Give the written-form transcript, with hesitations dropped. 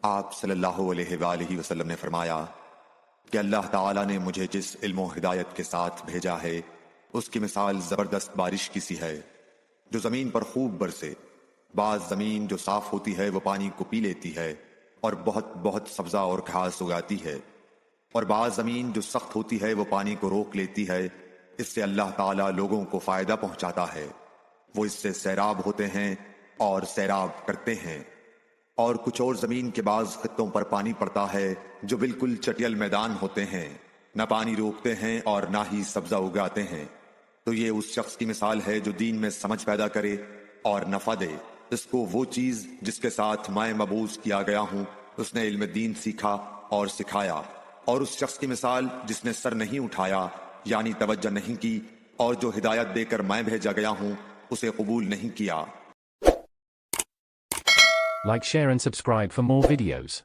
آپ صلی اللہ علیہ وآلہ وسلم نے فرمایا کہ اللہ تعالیٰ نے مجھے جس علم و ہدایت کے ساتھ بھیجا ہے اس کی مثال زبردست بارش کی سی ہے جو زمین پر خوب برسے۔ بعض زمین جو صاف ہوتی ہے وہ پانی کو پی لیتی ہے اور بہت بہت سبزہ اور گھاس اگاتی ہے، اور بعض زمین جو سخت ہوتی ہے وہ پانی کو روک لیتی ہے۔ اس سے اللہ تعالیٰ لوگوں کو فائدہ پہنچاتا ہے، وہ اس سے سیراب ہوتے ہیں اور سیراب کرتے ہیں۔ اور کچھ اور زمین کے بعض خطوں پر پانی پڑتا ہے جو بالکل چٹیل میدان ہوتے ہیں، نہ پانی روکتے ہیں اور نہ ہی سبزہ اگاتے ہیں۔ تو یہ اس شخص کی مثال ہے جو دین میں سمجھ پیدا کرے اور نفع دے۔ اس کو وہ چیز جس کے ساتھ میں مبعوث کیا گیا ہوں اس نے علم دین سیکھا اور سکھایا، اور اس شخص کی مثال جس نے سر نہیں اٹھایا یعنی توجہ نہیں کی اور جو ہدایت دے کر میں بھیجا گیا ہوں اسے قبول نہیں کیا۔ Like, share and subscribe for more videos.